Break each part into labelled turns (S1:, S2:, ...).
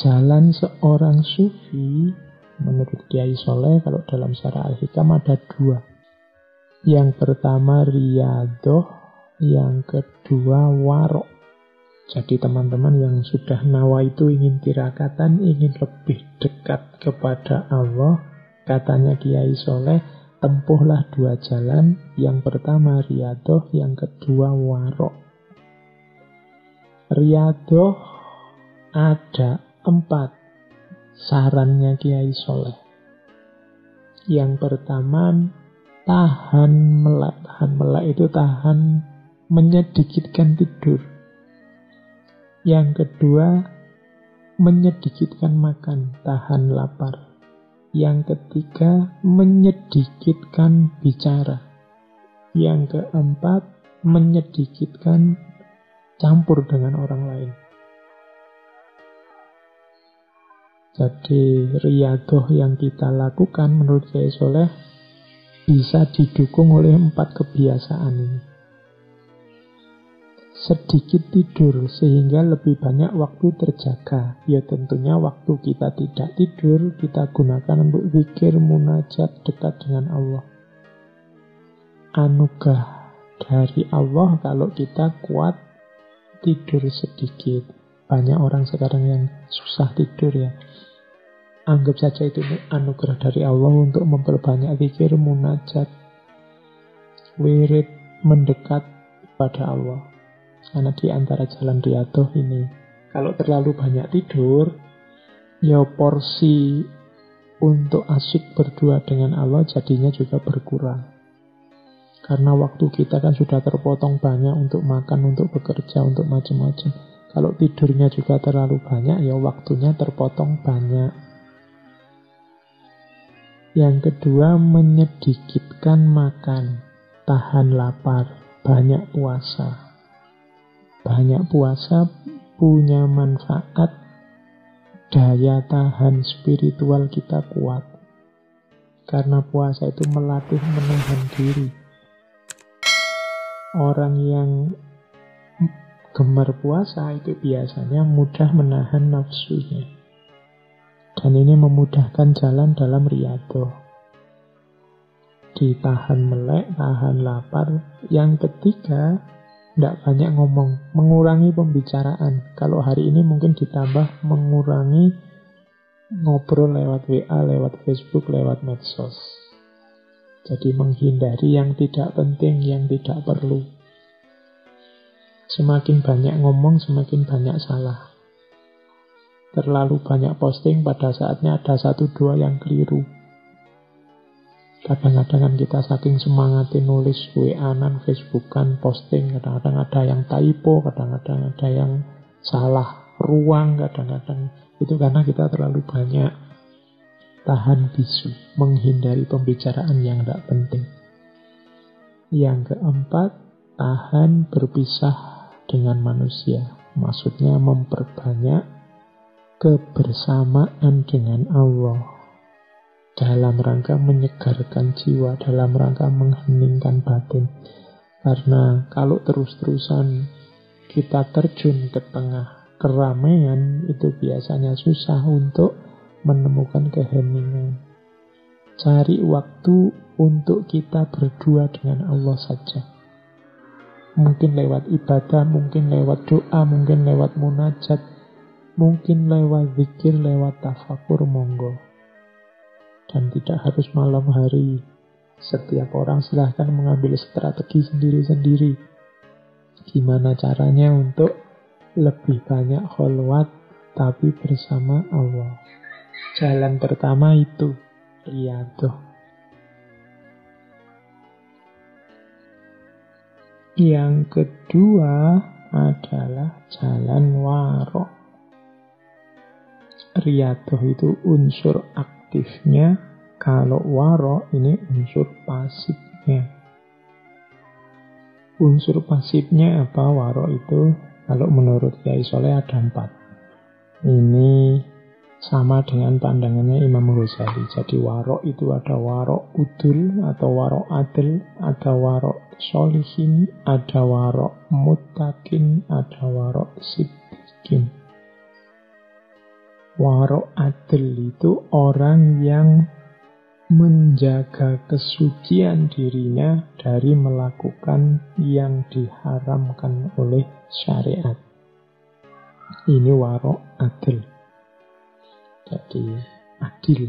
S1: Jalan seorang sufi menurut Kiai Soleh kalau dalam Syarah Al-Hikam ada dua. Yang pertama riyadhah, yang kedua warok. Jadi teman-teman yang sudah nawa itu ingin tirakatan, ingin lebih dekat kepada Allah, katanya Kiai Soleh, tempuhlah dua jalan. Yang pertama riyadhah, yang kedua warok. Riyadhah ada 4 sarannya Kiai Soleh. Yang pertama, tahan melek. Tahan melek itu tahan menyedikitkan tidur. Yang kedua, menyedikitkan makan, tahan lapar. Yang ketiga, menyedikitkan bicara. Yang keempat, menyedikitkan campur dengan orang lain. Jadi riyadhah yang kita lakukan menurut Kiai Soleh bisa didukung oleh 4 kebiasaan ini. Sedikit tidur sehingga lebih banyak waktu terjaga. Ya tentunya waktu kita tidak tidur kita gunakan untuk zikir, munajat, dekat dengan Allah. Anugerah dari Allah kalau kita kuat tidur sedikit. Banyak orang sekarang yang susah tidur ya. Anggap saja itu anugerah dari Allah untuk memperbanyak zikir, munajat, wirid, mendekat kepada Allah. Karena di antara jalan riyadhah ini, kalau terlalu banyak tidur, ya porsi untuk asyik berdua dengan Allah jadinya juga berkurang. Karena waktu kita kan sudah terpotong banyak untuk makan, untuk bekerja, untuk macam-macam. Kalau tidurnya juga terlalu banyak, ya waktunya terpotong banyak. Yang kedua, menyedikitkan makan, tahan lapar, banyak puasa. Banyak puasa punya manfaat, daya tahan spiritual kita kuat. Karena puasa itu melatih menahan diri. Orang yang gemar puasa itu biasanya mudah menahan nafsunya. Dan ini memudahkan jalan dalam riyadhah. Ditahan melek, tahan lapar. Yang ketiga, tidak banyak ngomong, mengurangi pembicaraan. Kalau hari ini mungkin ditambah mengurangi ngobrol lewat WA, lewat Facebook, lewat medsos. Jadi menghindari yang tidak penting, yang tidak perlu. Semakin banyak ngomong, semakin banyak salah. Terlalu banyak posting, pada saatnya ada 1-2 yang keliru. Kadang-kadang kan kita saking semangatin nulis WA-an, Facebookan, posting, kadang-kadang ada yang typo, kadang-kadang ada yang salah ruang, kadang-kadang itu karena kita terlalu banyak tahan bisu, menghindari pembicaraan yang tidak penting. Yang keempat, tahan berpisah dengan manusia. Maksudnya memperbanyak kebersamaan dengan Allah dalam rangka menyegarkan jiwa, dalam rangka mengheningkan batin. Karena kalau terus-terusan kita terjun ke tengah keramaian, itu biasanya susah untuk menemukan keheningan. Cari waktu untuk kita berdua dengan Allah saja. Mungkin lewat ibadah, mungkin lewat doa, mungkin lewat munajat, mungkin lewat zikir, lewat tafakur, monggo. Dan tidak harus malam hari. Setiap orang silahkan mengambil strategi sendiri-sendiri. Gimana caranya untuk lebih banyak kholwat tapi bersama Allah. Jalan pertama itu riyadhah. Yang kedua adalah jalan warok. Riyadhah itu unsur aktifnya, kalau warok ini unsur pasifnya. Unsur pasifnya apa warok itu? Kalau menurut Kiai Soleh ada 4. Ini sama dengan pandangannya Imam Ghazali. Jadi warok itu ada warok udul atau warok adil, ada warok solihin, ada warok muttaqin, ada warok siddiqin. Warok adil itu orang yang menjaga kesucian dirinya dari melakukan yang diharamkan oleh syariat. Ini warok adil. Jadi adil.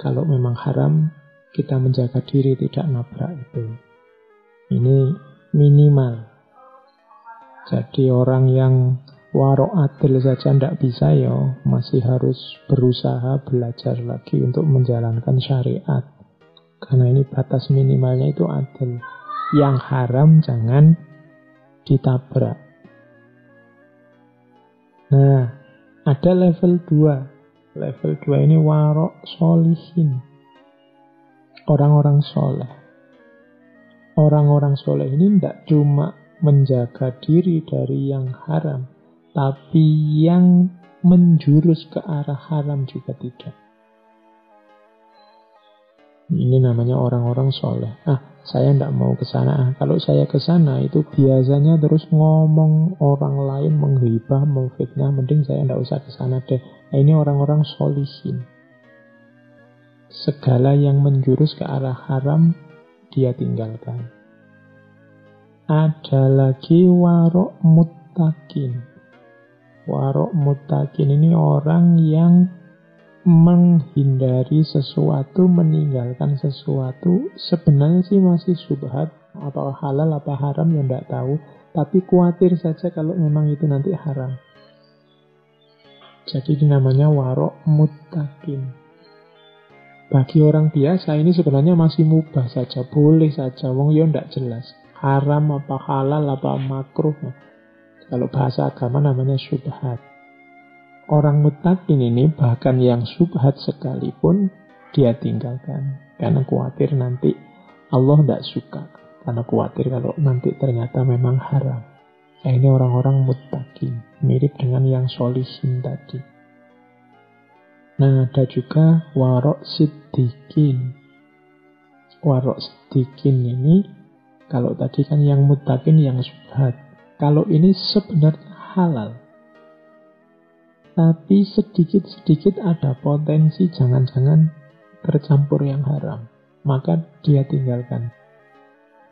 S1: Kalau memang haram, kita menjaga diri tidak nabrak itu. Ini minimal. Jadi orang yang warok adil saja tidak bisa ya, masih harus berusaha belajar lagi untuk menjalankan syariat. Karena ini batas minimalnya itu adil. Yang haram jangan ditabrak. Nah, ada level 2. Level 2 ini warok solihin. Orang-orang soleh. Orang-orang soleh ini tidak cuma menjaga diri dari yang haram, tapi yang menjurus ke arah haram juga tidak. Ini namanya orang-orang soleh. Saya tidak mau ke sana. Kalau saya ke sana itu biasanya terus ngomong orang lain, menghibah, memfitnah. Mending saya tidak usah ke sana deh. Nah, ini orang-orang solihin. Segala yang menjurus ke arah haram dia tinggalkan. Ada lagi warok muttaqin. Warok muttaqin ini orang yang menghindari sesuatu, meninggalkan sesuatu. Sebenarnya sih masih syubhat, apa halal apa haram ya tidak tahu, tapi khawatir saja kalau memang itu nanti haram. Jadi ini namanya warok muttaqin. Bagi orang biasa ini sebenarnya masih mubah saja, boleh saja, wong ya tidak jelas haram apa halal apa makruh. Kalau bahasa agama namanya syubhat. Orang muttaqin ini bahkan yang syubhat sekalipun dia tinggalkan. Karena khawatir nanti Allah tidak suka. Karena khawatir kalau nanti ternyata memang haram. Nah, ini orang-orang muttaqin. Mirip dengan yang sholihin tadi. Nah, ada juga warok siddiqin. Warok siddiqin ini, kalau tadi kan yang muttaqin yang syubhat. Kalau ini sebenarnya halal. Tapi sedikit-sedikit ada potensi jangan-jangan tercampur yang haram. Maka dia tinggalkan.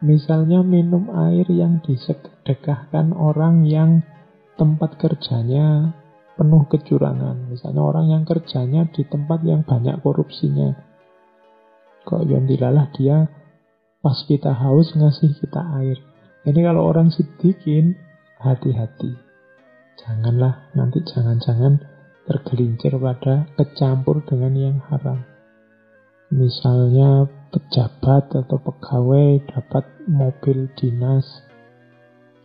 S1: Misalnya minum air yang disedekahkan orang yang tempat kerjanya penuh kecurangan. Misalnya orang yang kerjanya di tempat yang banyak korupsinya. Kok yondilalah dia pas kita haus ngasih kita air. Ini kalau orang siddiqin, hati-hati. Janganlah nanti jangan-jangan tergelincir pada kecampur dengan yang haram. Misalnya pejabat atau pegawai dapat mobil dinas.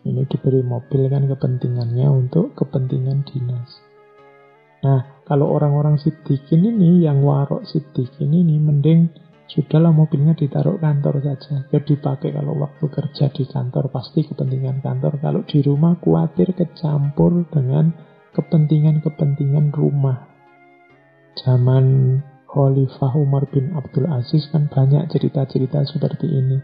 S1: Ini diberi mobil kan kepentingannya untuk kepentingan dinas. Nah, kalau orang-orang siddiqin ini, yang warok siddiqin ini, mending sudahlah mobilnya ditaruh kantor saja. Biar dipakai kalau waktu kerja di kantor, pasti kepentingan kantor. Kalau di rumah khawatir kecampur dengan kepentingan-kepentingan rumah. Zaman Khalifah Umar bin Abdul Aziz kan banyak cerita-cerita seperti ini.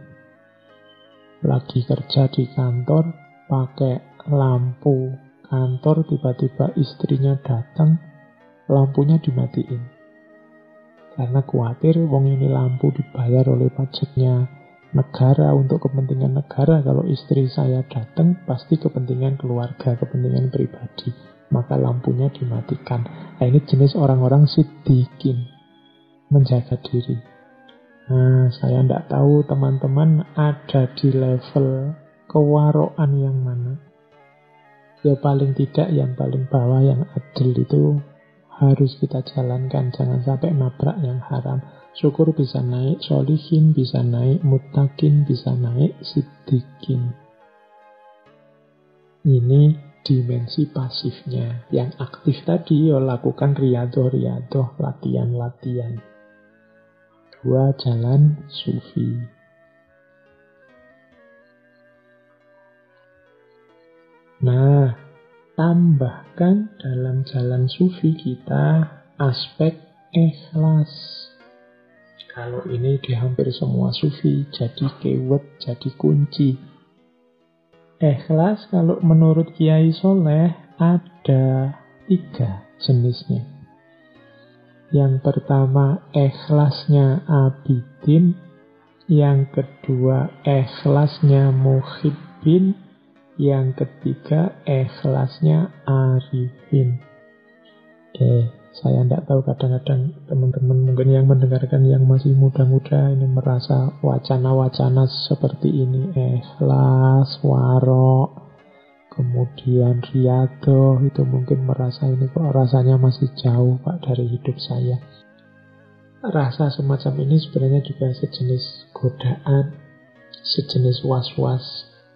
S1: Lagi kerja di kantor, pakai lampu kantor, tiba-tiba istrinya datang, lampunya dimatiin. Karena khawatir wong ini lampu dibayar oleh pajaknya negara untuk kepentingan negara. Kalau istri saya datang pasti kepentingan keluarga, kepentingan pribadi. Maka lampunya dimatikan. Nah, ini jenis orang-orang siddiqin, menjaga diri. Nah, saya tidak tahu teman-teman ada di level kewaroan yang mana. Ya paling tidak yang paling bawah, yang adil itu harus kita jalankan, jangan sampai nabrak yang haram. Syukur bisa naik sholihin, bisa naik muttaqin, bisa naik siddiqin. Ini dimensi pasifnya. Yang aktif tadi ya lakukan riyadhah, latihan-latihan. 2 jalan sufi. Nah, tambahkan dalam jalan sufi kita aspek ikhlas. Kalau ini di hampir semua sufi jadi keyword, jadi kunci. Ikhlas kalau menurut Kiai Soleh ada 3 jenisnya. Yang pertama ikhlasnya abidin, yang kedua ikhlasnya muhibbin, yang ketiga ikhlasnya arifin. Oke, saya tidak tahu, kadang-kadang teman-teman mungkin yang mendengarkan yang masih muda-muda ini merasa wacana-wacana seperti ini, ikhlas, warok, kemudian riyadhah, itu mungkin merasa ini kok rasanya masih jauh Pak dari hidup saya. Rasa semacam ini sebenarnya juga sejenis godaan, sejenis was-was,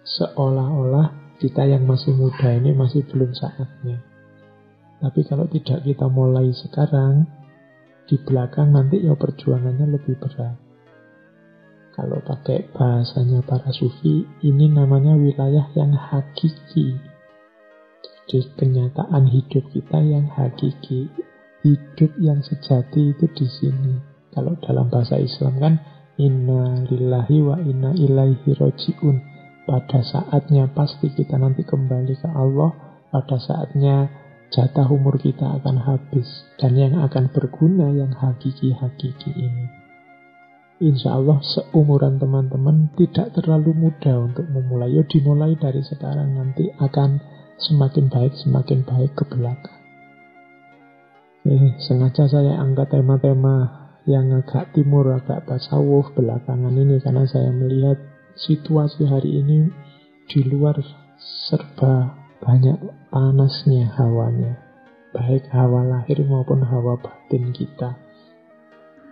S1: seolah-olah kita yang masih muda ini masih belum saatnya. Tapi kalau tidak kita mulai sekarang, di belakang nanti ya perjuangannya lebih berat. Kalau pakai bahasanya para sufi, ini namanya wilayah yang hakiki. Jadi kenyataan hidup kita yang hakiki. Hidup yang sejati itu di sini. Kalau dalam bahasa Islam kan, inna lillahi wa inna ilaihi roji'un. Pada saatnya pasti kita nanti kembali ke Allah. Pada saatnya jatah umur kita akan habis, dan yang akan berguna yang hakiki-hakiki ini. Insya Allah seumuran teman-teman tidak terlalu mudah untuk memulai. Ya dimulai dari sekarang, nanti akan semakin baik ke belakang. Sengaja saya angkat tema-tema yang agak timur, agak tasawuf belakangan ini, karena saya melihat situasi hari ini di luar serba banyak panasnya hawanya, baik hawa lahir maupun hawa batin kita.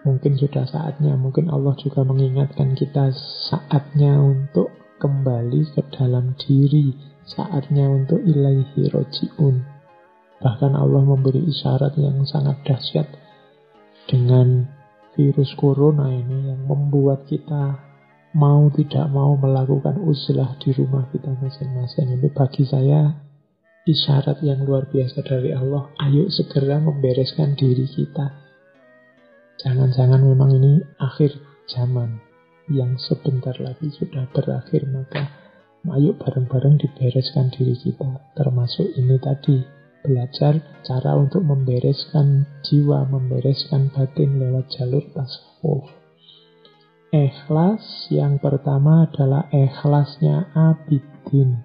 S1: Mungkin sudah saatnya, mungkin Allah juga mengingatkan kita, saatnya untuk kembali ke dalam diri, saatnya untuk ilaihi roji'un. Bahkan Allah memberi isyarat yang sangat dahsyat dengan virus corona ini yang membuat kita mau tidak mau melakukan uzlah di rumah kita masing-masing. Ini bagi saya isyarat yang luar biasa dari Allah. Ayo segera membereskan diri kita. Jangan-jangan memang ini akhir zaman yang sebentar lagi sudah berakhir. Maka ayo bareng-bareng dibereskan diri kita. Termasuk ini tadi, belajar cara untuk membereskan jiwa, membereskan batin lewat jalur tasawuf. Ikhlas yang pertama adalah ikhlasnya abidin.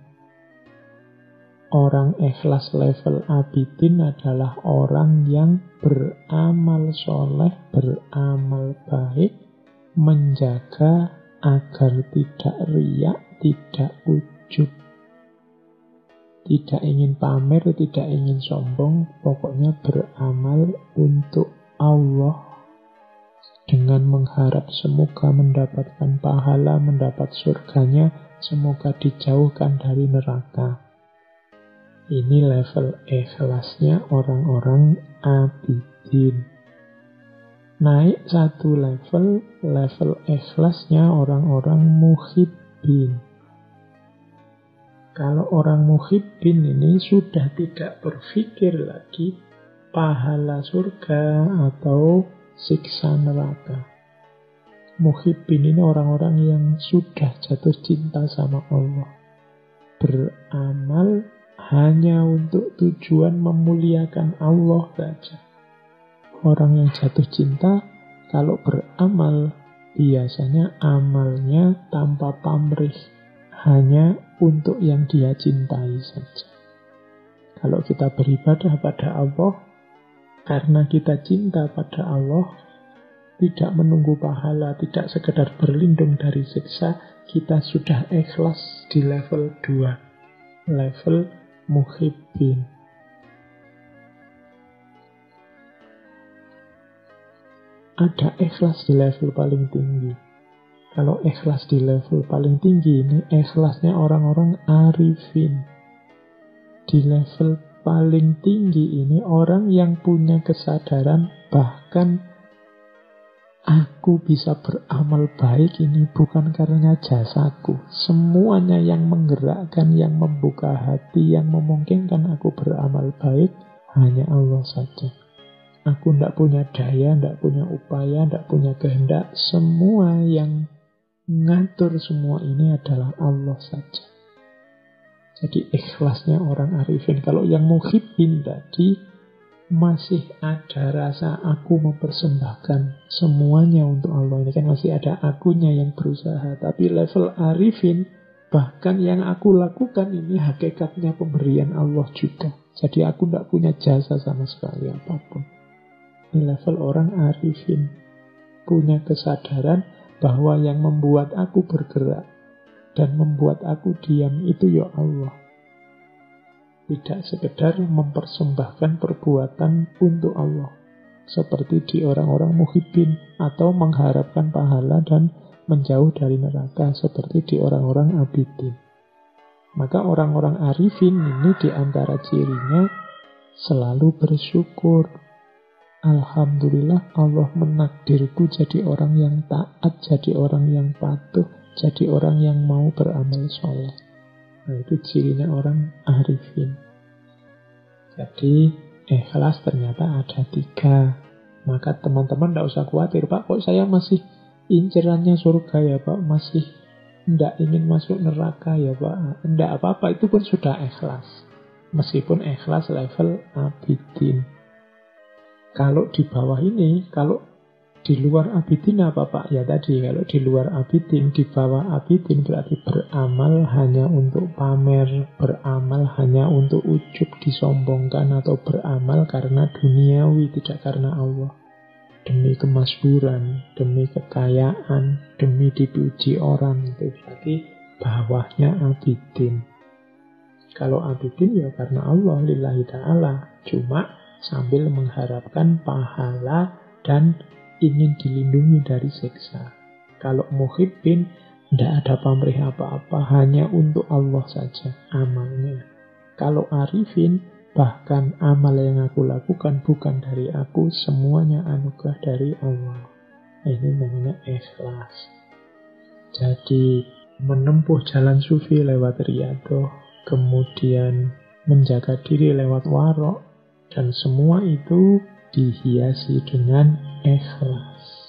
S1: Orang ikhlas level abidin adalah orang yang beramal soleh, beramal baik, menjaga agar tidak riak, tidak ujub, tidak ingin pamer, tidak ingin sombong, pokoknya beramal untuk Allah dengan mengharap semoga mendapatkan pahala, mendapat surganya, semoga dijauhkan dari neraka. Ini level ikhlasnya orang-orang abidin. Naik satu level ikhlasnya orang-orang muhibbin. Kalau orang muhibbin ini sudah tidak berpikir lagi pahala surga atau siksa neraka. Muhibbin ini orang-orang yang sudah jatuh cinta sama Allah. Beramal hanya untuk tujuan memuliakan Allah saja. Orang yang jatuh cinta, kalau beramal, biasanya amalnya tanpa pamrih, hanya untuk yang dia cintai saja. Kalau kita beribadah pada Allah, karena kita cinta pada Allah, tidak menunggu pahala, tidak sekedar berlindung dari siksa, kita sudah ikhlas di level 2, level muhibbin. Ada ikhlas di level paling tinggi. Kalau ikhlas di level paling tinggi ini, ikhlasnya orang-orang arifin. Di level paling tinggi ini, orang yang punya kesadaran bahkan aku bisa beramal baik ini bukan karena jasaku. Semuanya yang menggerakkan, yang membuka hati, yang memungkinkan aku beramal baik, hanya Allah saja. Aku tidak punya daya, tidak punya upaya, tidak punya kehendak. Semua yang ngatur semua ini adalah Allah saja. Jadi ikhlasnya orang arifin. Kalau yang muhibbin tadi, masih ada rasa aku mempersembahkan semuanya untuk Allah. Ini kan masih ada akunya yang berusaha. Tapi level arifin, bahkan yang aku lakukan ini hakikatnya pemberian Allah juga. Jadi aku tidak punya jasa sama sekali apapun. Ini level orang arifin. Punya kesadaran bahwa yang membuat aku bergerak dan membuat aku diam itu ya Allah. Tidak sekedar mempersembahkan perbuatan untuk Allah. Seperti di orang-orang muhibbin atau mengharapkan pahala dan menjauh dari neraka. Seperti di orang-orang abidin. Maka orang-orang arifin ini di antara cirinya selalu bersyukur. Alhamdulillah Allah menakdirku jadi orang yang taat, jadi orang yang patuh, jadi orang yang mau beramal soleh. Nah, itu cirinya orang arifin. Jadi ikhlas ternyata ada 3. Maka teman-teman tidak usah khawatir, Pak, kok saya masih incerannya surga ya Pak, masih tidak ingin masuk neraka ya Pak. Tidak apa-apa, itu pun sudah ikhlas. Meskipun ikhlas level abidin. Kalau di bawah ini, kalau di luar abidin apa Pak? Ya tadi, kalau di luar abidin, di bawah abidin berarti beramal hanya untuk pamer, beramal hanya untuk ujub disombongkan, atau beramal karena duniawi, tidak karena Allah. Demi kemasyhuran, demi kekayaan, demi dipuji orang, itu berarti bawahnya abidin. Kalau abidin ya karena Allah, lillahi ta'ala, cuma sambil mengharapkan pahala dan ingin dilindungi dari siksa. Kalau muhibbin, tidak ada pamrih apa-apa, hanya untuk Allah saja amalnya. Kalau arifin, bahkan amal yang aku lakukan bukan dari aku, semuanya anugerah dari Allah. Ini namanya ikhlas. Jadi menempuh jalan sufi lewat riyadhah, kemudian menjaga diri lewat warok, dan semua itu dihiasi dengan ikhlas.